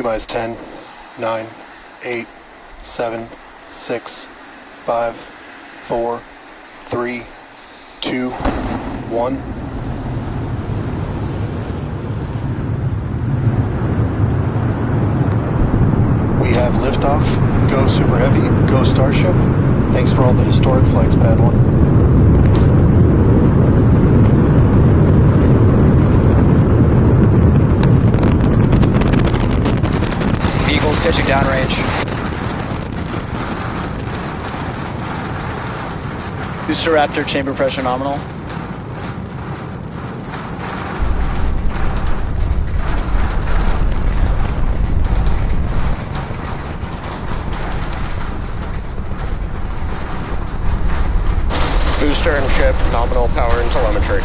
T-minus 10, 9, 8, 7, 6, 5, 4, 3, 2, 1. We have liftoff. Go Super Heavy. Go Starship. Thanks for all the historic flights, Bad One. Eagles pitching downrange. Booster Raptor chamber pressure nominal. Booster and ship, nominal power and telemetry.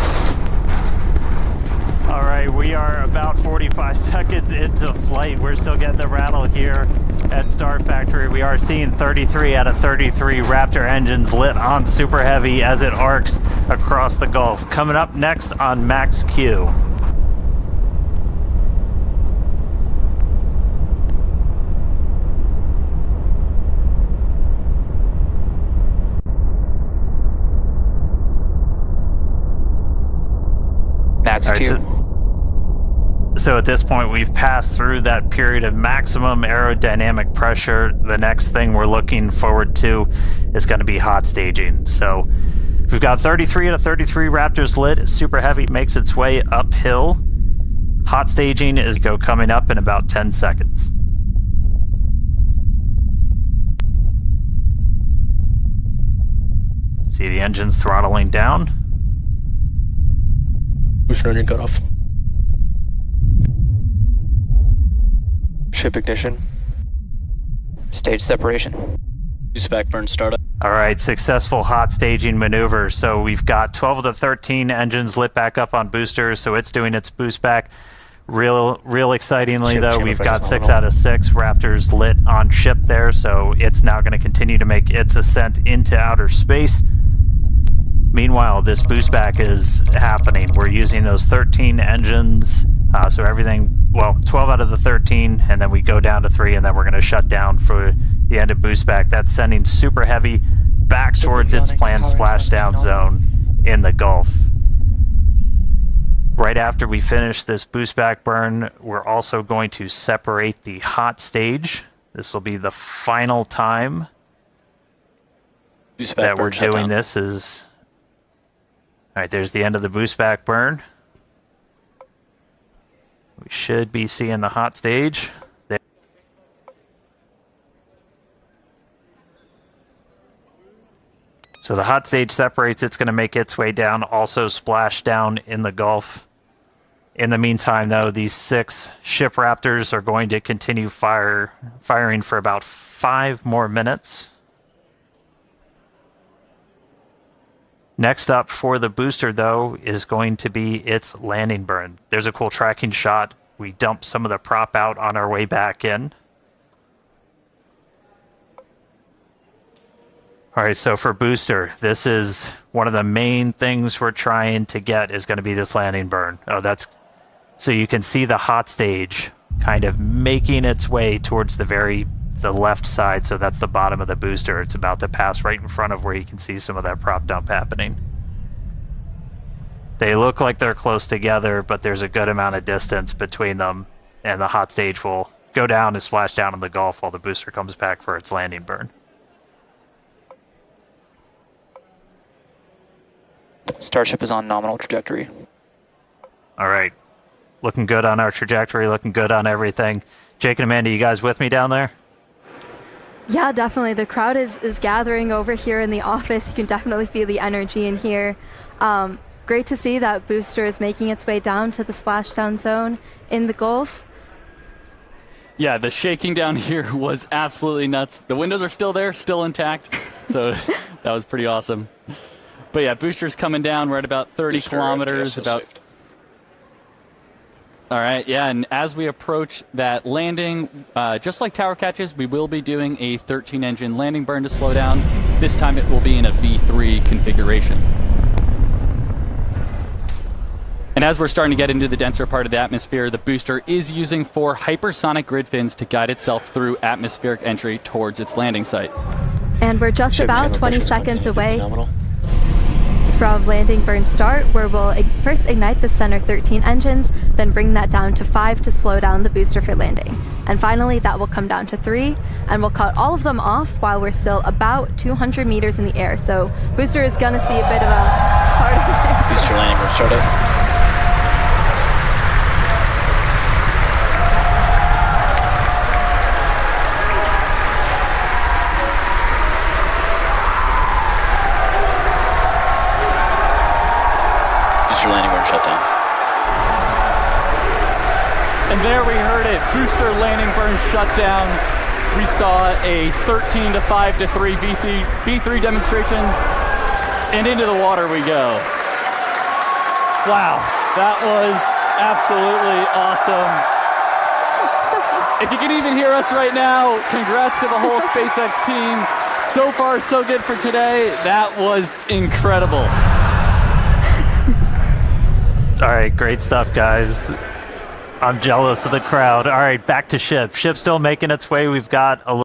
All right, we are about 45 seconds into flight. We're still getting the rattle here at Star Factory. We are seeing 33 out of 33 Raptor engines lit on Super Heavy as it arcs across the Gulf. Coming up next on Max Q. Max Q. So at this point, we've passed through that period of maximum aerodynamic pressure. The next thing we're looking forward to is going to be hot staging. So we've got 33 out of 33 Raptors lit. Super Heavy makes its way uphill. Hot staging is coming up in about 10 seconds. See the engines throttling down. Booster engine cutoff. Ship ignition. Stage separation. Boost back burn startup. All right, successful hot staging maneuver. So we've got 12 of the 13 engines lit back up on boosters, so it's doing its boost back. Real excitingly, though, we've got 6 out of 6 Raptors lit on ship there, so it's now going to continue to make its ascent into outer space. Meanwhile, this boost back is happening. We're using those 13 engines, so everything, well, 12 out of the 13, and then we go down to 3, and then we're going to shut down for the end of boost back. That's sending Super Heavy back towards its planned splashdown zone in the Gulf. Right after we finish this boost back burn, we're also going to separate the hot stage. This will be the final time that we're doing this. All right, there's the end of the boost back burn. We should be seeing the hot stage. There. So the hot stage separates. It's going to make its way down, also splash down in the Gulf. In the meantime, though, these 6 ship Raptors are going to continue firing for about 5 more minutes. Next up for the booster, though, is going to be its landing burn. There's a cool tracking shot. We dumped some of the prop out on our way back in. All right, so for booster, this is one of the main things we're trying to get is going to be this landing burn. Oh, that's so you can see the hot stage kind of making its way towards the left side, so that's the bottom of the booster. It's about to pass right in front of where you can see some of that prop dump happening. They look like they're close together, but there's a good amount of distance between them, and the hot stage will go down and splash down in the Gulf while the booster comes back for its landing burn. Starship is on nominal trajectory. All right. Looking good on our trajectory, looking good on everything. Jake and Amanda, you guys with me down there? Yeah, definitely. The crowd is gathering over here in the office. You can definitely feel the energy in here. Great to see that booster is making its way down to the splashdown zone in the Gulf. Yeah, the shaking down here was absolutely nuts. The windows are still there, still intact, so that was pretty awesome. But yeah, booster's coming down. We're at about 30 kilometers. All right, yeah, and as we approach that landing, just like tower catches, we will be doing a 13-engine landing burn to slow down. This time it will be in a V3 configuration. And as we're starting to get into the denser part of the atmosphere, the booster is using 4 hypersonic grid fins to guide itself through atmospheric entry towards its landing site. And we're just about 20 seconds away from landing burn start, where we'll first ignite the center 13 engines, then bring that down to 5 to slow down the booster for landing. And finally, that will come down to 3, and we'll cut all of them off while we're still about 200 meters in the air. So booster is gonna see a bit of a hard Booster landing burn started. Booster landing burn shut down. And there we heard it, booster landing burn shut down. We saw a 13 to 5 to 3 V3 demonstration, and into the water we go. Wow, that was absolutely awesome. If you can even hear us right now, congrats to the whole SpaceX team. So far, so good for today. That was incredible. All right, great stuff, guys. I'm jealous of the crowd. All right, back to ship. Ship's still making its way. We've got a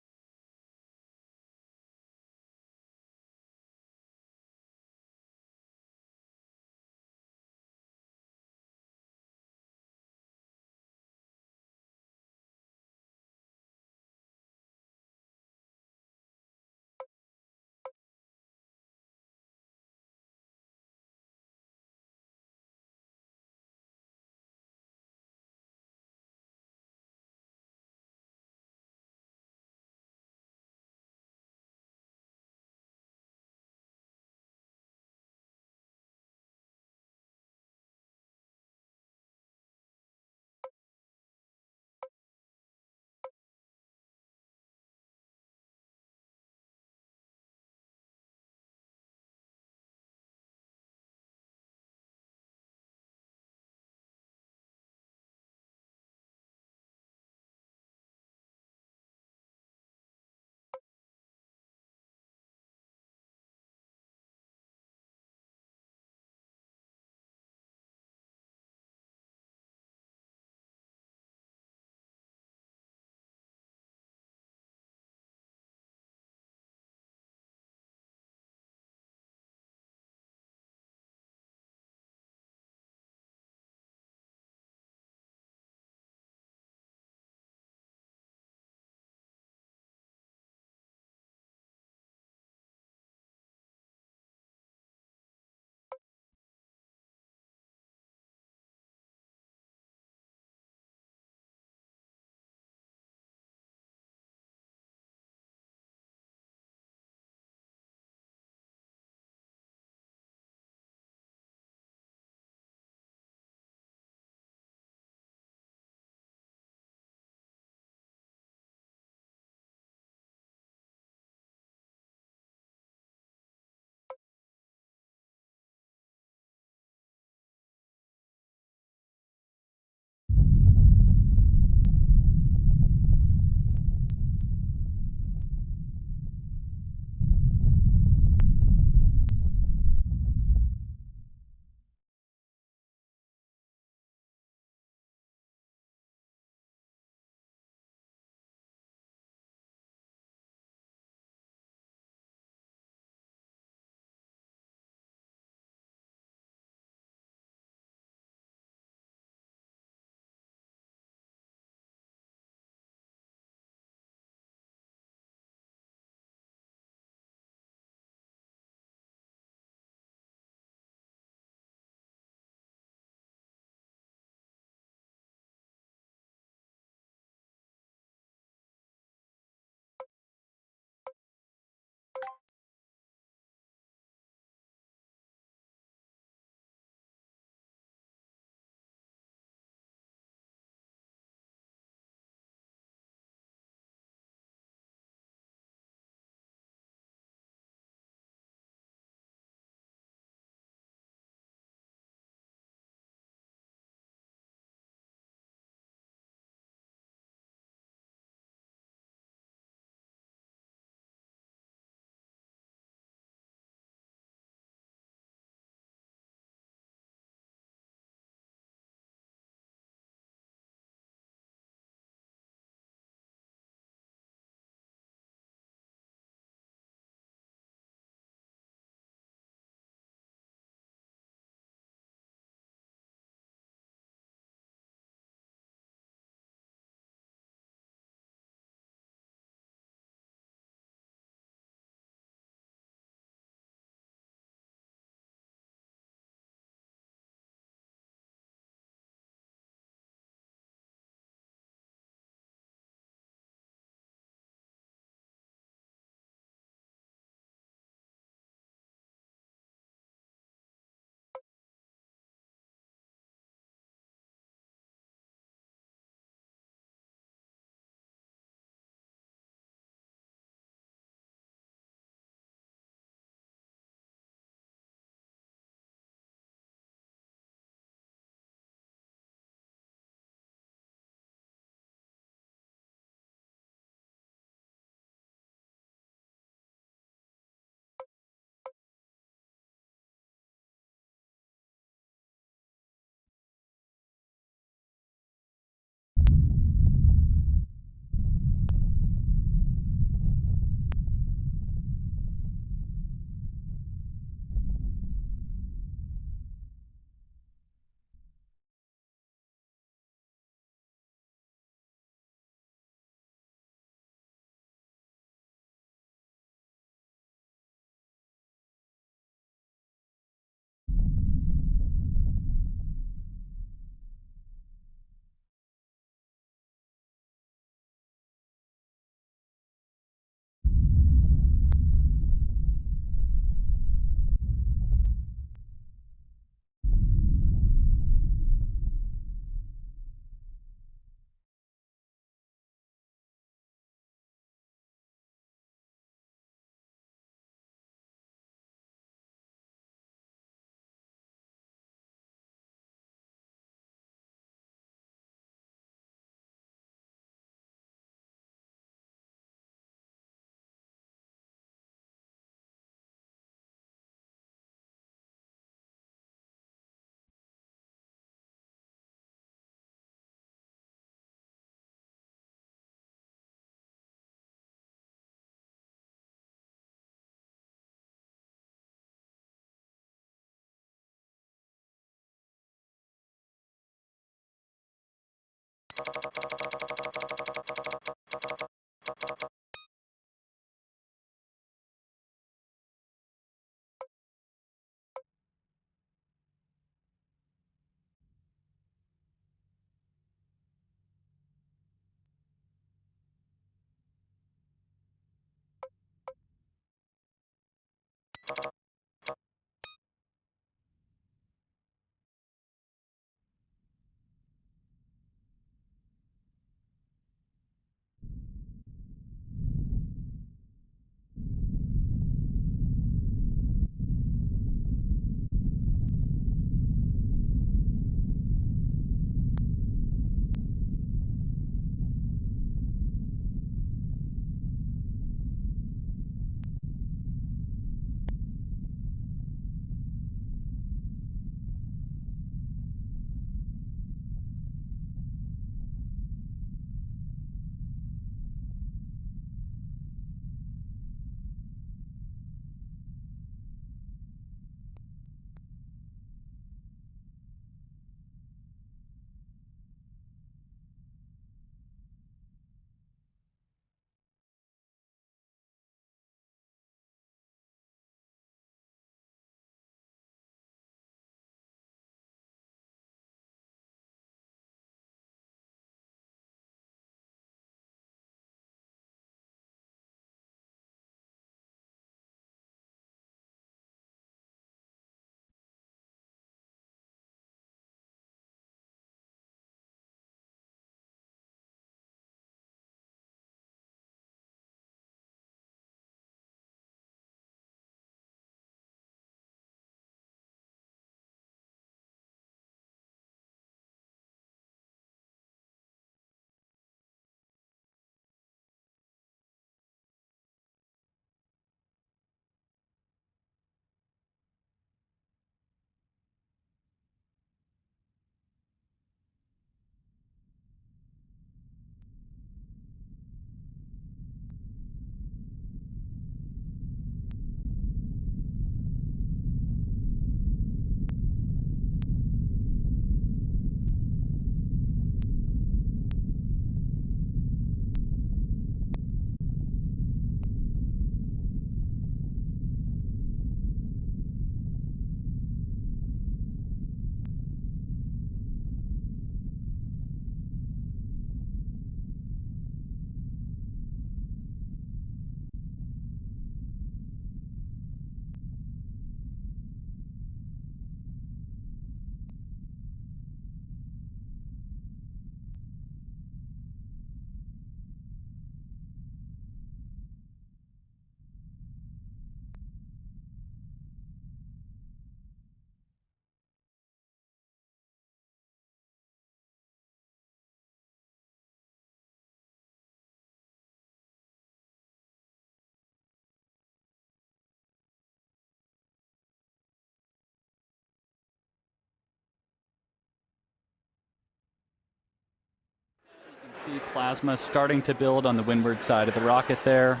see plasma starting to build on the windward side of the rocket there.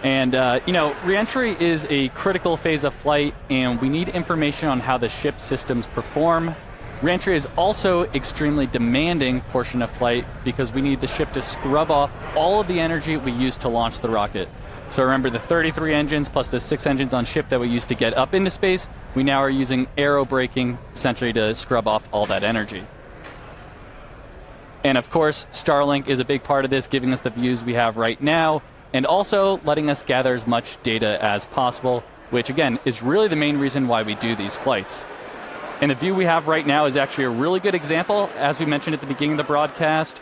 And, reentry is a critical phase of flight, and we need information on how the ship's systems perform. Reentry is also extremely demanding portion of flight because we need the ship to scrub off all of the energy we used to launch the rocket. So remember, the 33 engines plus the 6 engines on ship that we used to get up into space, we now are using aerobraking essentially to scrub off all that energy. And of course, Starlink is a big part of this, giving us the views we have right now, and also letting us gather as much data as possible, which again is really the main reason why we do these flights. And the view we have right now is actually a really good example. As we mentioned at the beginning of the broadcast,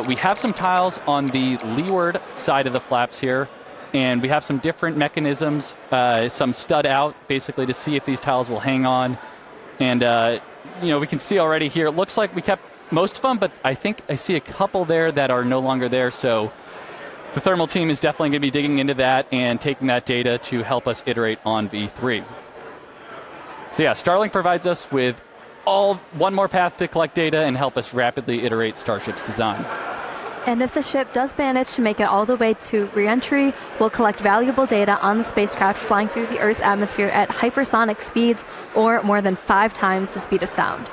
we have some tiles on the leeward side of the flaps here, and we have some different mechanisms, some stud out, basically to see if these tiles will hang on. And we can see already here, it looks like we kept most of them, but I think I see a couple there that are no longer there. So the thermal team is definitely going to be digging into that and taking that data to help us iterate on V3. So yeah, Starlink provides us with one more path to collect data and help us rapidly iterate Starship's design. And if the ship does manage to make it all the way to reentry, we'll collect valuable data on the spacecraft flying through the Earth's atmosphere at hypersonic speeds, or more than 5 times the speed of sound.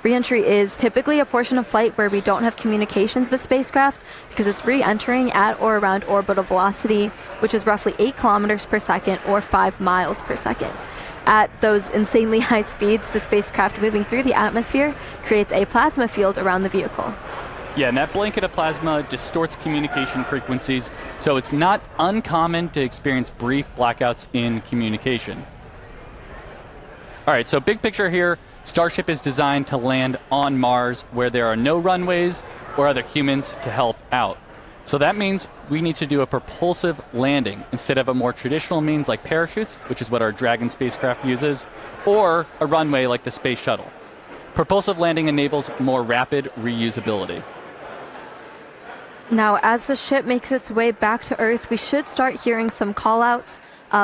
Reentry is typically a portion of flight where we don't have communications with spacecraft because it's re-entering at or around orbital velocity, which is roughly 8 kilometers per second or 5 miles per second. At those insanely high speeds, the spacecraft moving through the atmosphere creates a plasma field around the vehicle. Yeah, and that blanket of plasma distorts communication frequencies, so it's not uncommon to experience brief blackouts in communication. All right, so big picture here, Starship is designed to land on Mars where there are no runways or other humans to help out. So that means we need to do a propulsive landing instead of a more traditional means like parachutes, which is what our Dragon spacecraft uses, or a runway like the Space Shuttle. Propulsive landing enables more rapid reusability. Now, as the ship makes its way back to Earth, we should start hearing some callouts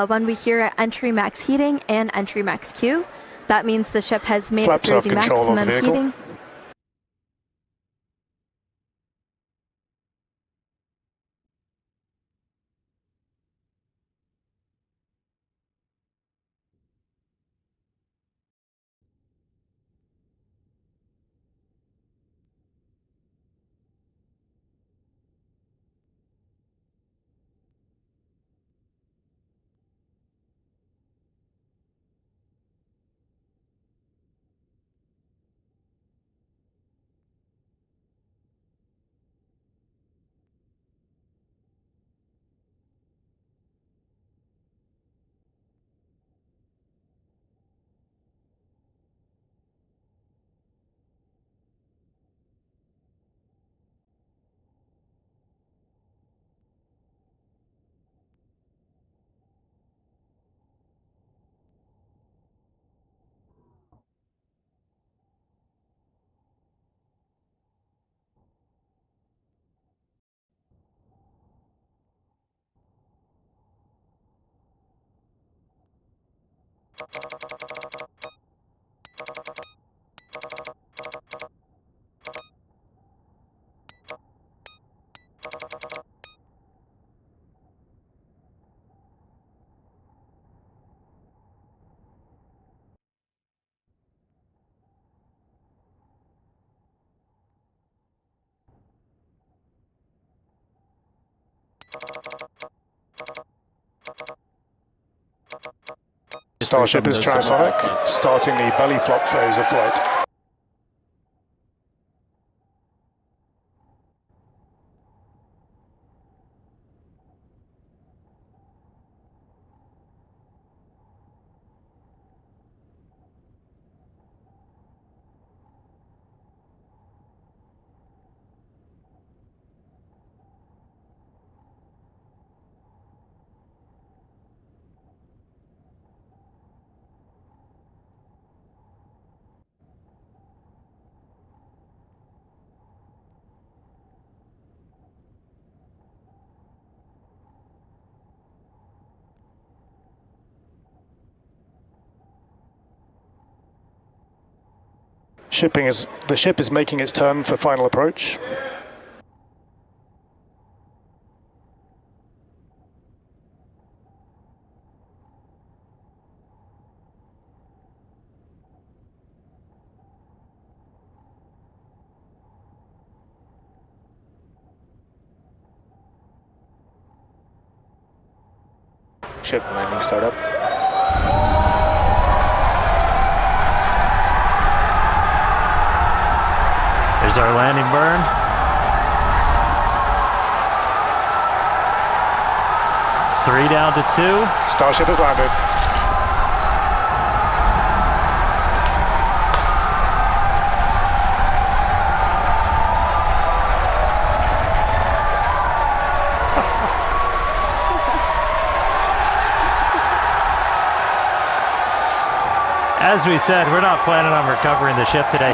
when we hear entry max heating and entry max Q. That means the ship has made it through the maximum heating. Starship is transonic, starting the belly flop phase of flight. The ship is making its turn for final approach. Ship landing startup. There's our landing burn. Three down to 2. Starship has landed. As we said, we're not planning on recovering the ship today.